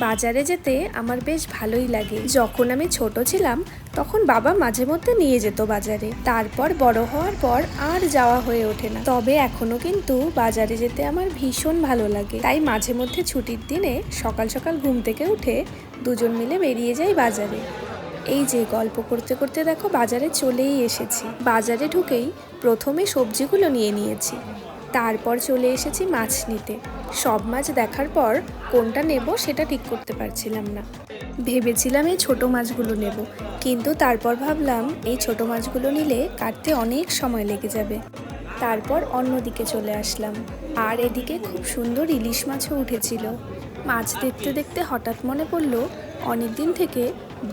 বাজারে যেতে আমার বেশ ভালোই লাগে। যখন আমি ছোট ছিলাম তখন বাবা মাঝে মধ্যে নিয়ে যেত বাজারে, তারপর বড় হওয়ার পর আর যাওয়া হয়ে ওঠে না। তবে এখনো কিন্তু বাজারে যেতে আমার ভীষণ ভালো লাগে, তাই মাঝে মধ্যে ছুটির দিনে সকাল সকাল ঘুম থেকে উঠে দুজন মিলে বেরিয়ে যাই বাজারে। এই যে গল্প করতে করতে দেখো বাজারে চলেই এসেছি। বাজারে ঢুকেই প্রথমে সবজিগুলো নিয়ে নিয়েছি, তারপর চলে এসেছি মাছ নিতে। সব মাছ দেখার পর কোনটা নেব সেটা ঠিক করতে পারছিলাম না। ভেবেছিলাম এই ছোট মাছগুলো নেব, কিন্তু তারপর ভাবলাম এই ছোট মাছগুলো নিলে কাটতে অনেক সময় লেগে যাবে। তারপর অন্যদিকে চলে আসলাম, আর এদিকে খুব সুন্দর ইলিশ মাছও উঠেছিল। মাছ দেখতে দেখতে হঠাৎ মনে পড়লো অনেক দিন থেকে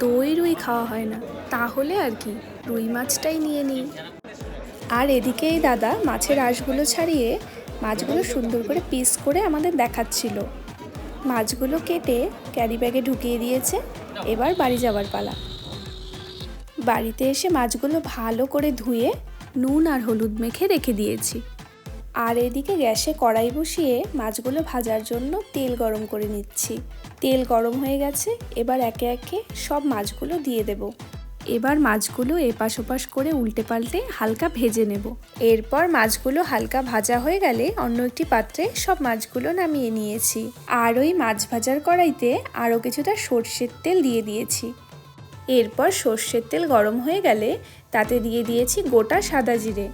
দই রুই খাওয়া হয় না, তাহলে আর কি রুই মাছটাই নিয়ে নিই। আর এদিকে এই দাদা মাছের আঁশগুলো ছাড়িয়ে মাছগুলো সুন্দর করে পিস করে আমাদের দেখাচ্ছিল। মাছগুলো কেটে ক্যারি ব্যাগে ঢুকিয়ে দিয়েছে, এবার বাড়ি যাওয়ার পালা। বাড়িতে এসে মাছগুলো ভালো করে ধুয়ে নুন আর হলুদ মেখে রেখে দিয়েছি। আর এদিকে গ্যাসে কড়াই বসিয়ে মাছগুলো ভাজার জন্য তেল গরম করে নিচ্ছি। তেল গরম হয়ে গেছে, এবার একে একে সব মাছগুলো দিয়ে দেব। এবার মাছগুলো এপাশ ওপাশ করে উল্টে পাল্টে হালকা ভেজে নেব। এরপর মাছগুলো হালকা ভাজা হয়ে গেলে অন্য একটি পাত্রে সব মাছগুলো নামিয়ে নিয়েছি। আর ওই মাছ ভাজার কড়াইতে আরও কিছুটা সর্ষের তেল দিয়ে দিয়েছি। এরপর সর্ষের তেল গরম হয়ে গেলে তাতে দিয়ে দিয়েছি গোটা সাদা জিরে।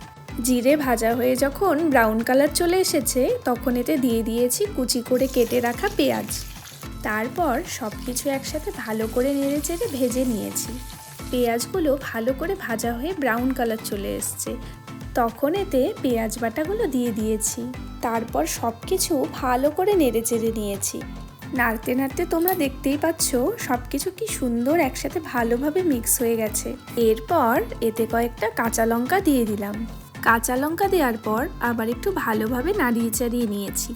জিরে ভাজা হয়ে যখন ব্রাউন কালার চলে এসেছে তখন এতে দিয়ে দিয়েছি কুচি করে কেটে রাখা পেঁয়াজ। তারপর সব কিছু একসাথে ভালো করে নেড়ে চেড়ে ভেজে নিয়েছি। পেঁয়াজগুলো ভালো করে ভাজা হয়ে ব্রাউন কালার চলে এসছে, তখন এতে পেঁয়াজ বাটাগুলো দিয়ে দিয়েছি। তারপর সব কিছু ভালো করে নেড়ে চেড়ে নিয়েছি। নাড়তে নাড়তে তোমরা দেখতেই পাচ্ছ সব কিছু কি সুন্দর একসাথে ভালোভাবে মিক্স হয়ে গেছে। এরপর এতে কয়েকটা কাঁচা লঙ্কা দিয়ে দিলাম। কাঁচা লঙ্কা দেওয়ার পর আবার একটু ভালোভাবে নাড়িয়ে চাড়িয়ে নিয়েছি।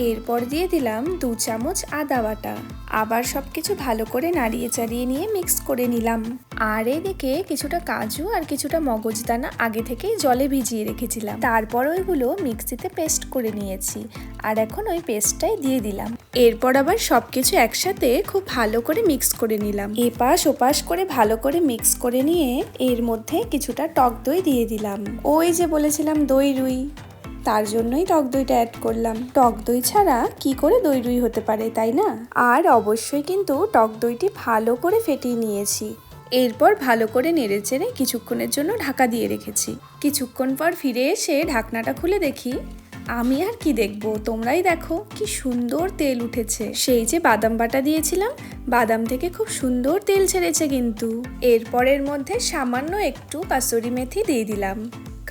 এরপর দিয়ে দিলাম 2 চামচ আদা বাটা। আবার সব কিছু ভালো করে নাড়িয়ে চাড়িয়ে নিয়ে মিক্স করে নিলাম। আর এদিকে কিছুটা কাজু আর কিছুটা মগজদানা আগে থেকেই জলে ভিজিয়ে রেখেছিলাম, তারপর ওইগুলো মিক্সিতে পেস্ট করে নিয়েছি। আর এখন ওই পেস্টটাই দিয়ে দিলাম। এরপর আবার সব কিছু একসাথে খুব ভালো করে মিক্স করে নিলাম। এপাশ ওপাশ করে ভালো করে মিক্স করে নিয়ে এর মধ্যে কিছুটা টক দই দিয়ে দিলাম। ওই যে বলেছিলাম দই রুই, তার জন্যই টক দইটা অ্যাড করলাম। টক দই ছাড়া কি করে দই রুই হতে পারে, তাই না? আর অবশ্যই কিন্তু টক দইটি ভালো করে ফেটিয়ে নিয়েছি। এরপর ভালো করে নেড়েচেড়ে কিছুক্ষণের জন্য ঢাকা দিয়ে রেখেছি। কিছুক্ষণ পর ফিরে এসে ঢাকনাটা খুলে দেখি, আমি আর কি দেখবো, তোমরাই দেখো কি সুন্দর তেল উঠেছে। সেই যে বাদাম বাটা দিয়েছিলাম, বাদাম থেকে খুব সুন্দর তেল ছেড়েছে কিন্তু। এরপর এর মধ্যে সামান্য একটু কাসুরি মেথি দিয়ে দিলাম।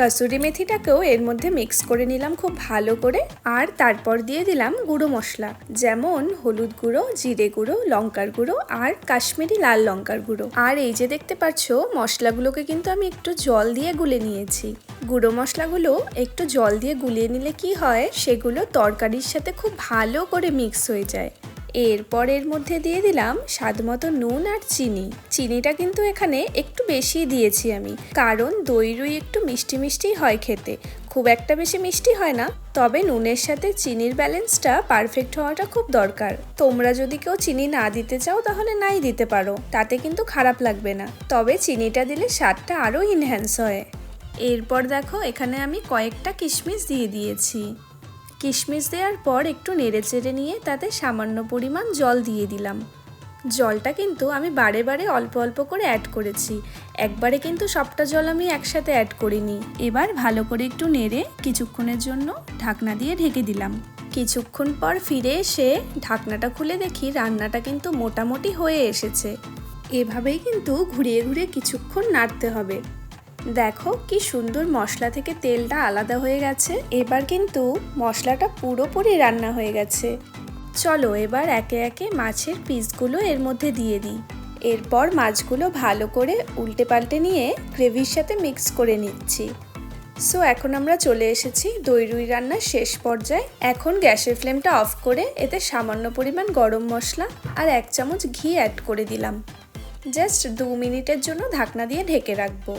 কাসুরি মেথিটাকেও এর মধ্যে মিক্স করে নিলাম খুব ভালো করে। আর তারপর দিয়ে দিলাম গুঁড়ো মশলা, যেমন হলুদ গুঁড়ো, জিরে গুঁড়ো, লঙ্কার গুঁড়ো আর কাশ্মীরি লাল লঙ্কার গুঁড়ো। আর এই যে দেখতে পাচ্ছ মশলাগুলোকে কিন্তু আমি একটু জল দিয়ে গুলে নিয়েছি। গুঁড়ো মশলাগুলো একটু জল দিয়ে গুলিয়ে নিলে কি হয়, সেগুলো তরকারির সাথে খুব ভালো করে মিক্স হয়ে যায়। এরপর এর মধ্যে দিয়ে দিলাম স্বাদ মতো নুন আর চিনি। চিনিটা কিন্তু এখানে একটু বেশি দিয়েছি আমি, কারণ দই রুই একটু মিষ্টি মিষ্টি হয় খেতে, খুব একটা বেশি মিষ্টি হয় না। তবে নুনের সাথে চিনির ব্যালেন্সটা পারফেক্ট হওয়াটা খুব দরকার। তোমরা যদি কেউ চিনি না দিতে চাও তাহলে নাই দিতে পারো, তাতে কিন্তু খারাপ লাগবে না। তবে চিনিটা দিলে স্বাদটা আরও ইনহ্যান্স হয়। এরপর দেখো এখানে আমি কয়েকটা কিশমিশ দিয়ে দিয়েছি। কিশমিশ দেওয়ার পর একটু নেড়ে চেড়ে নিয়ে তাতে সামান্য পরিমাণ জল দিয়ে দিলাম। জলটা কিন্তু আমি বারে বারে অল্প অল্প করে অ্যাড করেছি, একবারে কিন্তু সবটা জল আমি একসাথে অ্যাড করিনি। এবার ভালো করে একটু নেড়ে কিছুক্ষণের জন্য ঢাকনা দিয়ে ঢেকে দিলাম। কিছুক্ষণ পর ফিরে এসে ঢাকনাটা খুলে দেখি রান্নাটা কিন্তু মোটামুটি হয়ে এসেছে। এভাবেই কিন্তু ঘুরিয়ে ঘুরিয়ে কিছুক্ষণ নাড়তে হবে। দেখো কি সুন্দর মশলা থেকে তেলটা আলাদা হয়ে গেছে। এবার কিন্তু মশলাটা পুরোপুরি রান্না হয়ে গেছে। চলো এবার একে একে মাছের পিসগুলো এর মধ্যে দিয়ে দিই। এরপর মাছগুলো ভালো করে উল্টে পাল্টে নিয়ে গ্রেভির সাথে মিক্স করে নিচ্ছি। সো এখন আমরা চলে এসেছি দই রুই রান্নার শেষ পর্যায়ে। এখন গ্যাসের ফ্লেমটা অফ করে এতে সামান্য পরিমাণ গরম মশলা আর 1 চামচ ঘি অ্যাড করে দিলাম। জাস্ট 2 মিনিটের জন্য ঢাকনা দিয়ে ঢেকে রাখবো।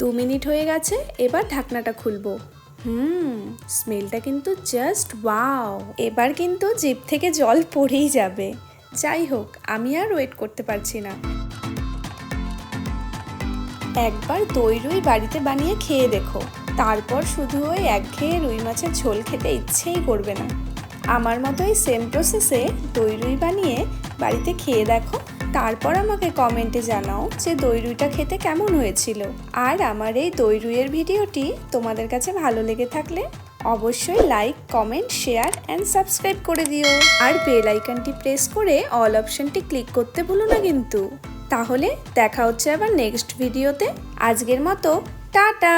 2 মিনিট হয়ে গেছে, এবার ঢাকনাটা খুলবো। স্মেলটা কিন্তু জাস্ট ওয়াও। এবার কিন্তু জিভ থেকে জল পড়েই যাবে। যাই হোক, আমি আর ওয়েট করতে পারছি না। একবার দই রুই বাড়িতে বানিয়ে খেয়ে দেখো, তারপর শুধু ওই একঘেয়ে রুই মাছের ঝোল খেতে ইচ্ছেই করবে না। আমার মতোই সেম প্রসেসে দই রুই বানিয়ে বাড়িতে খেয়ে দেখো, তারপর আমাকে কমেন্টে জানাও যে দই রুইটা খেতে কেমন হয়েছিল। আর আমার এই দই রুইয়ের ভিডিওটি তোমাদের কাছে ভালো লেগে থাকলে অবশ্যই like, comment, share and subscribe করে দিও। আর বেল আইকনটি প্রেস করে অল অপশনটি ক্লিক করতে ভুলো না কিন্তু। তাহলে দেখা হচ্ছে আবার নেক্সট ভিডিওতে। আজকের মতো টাটা।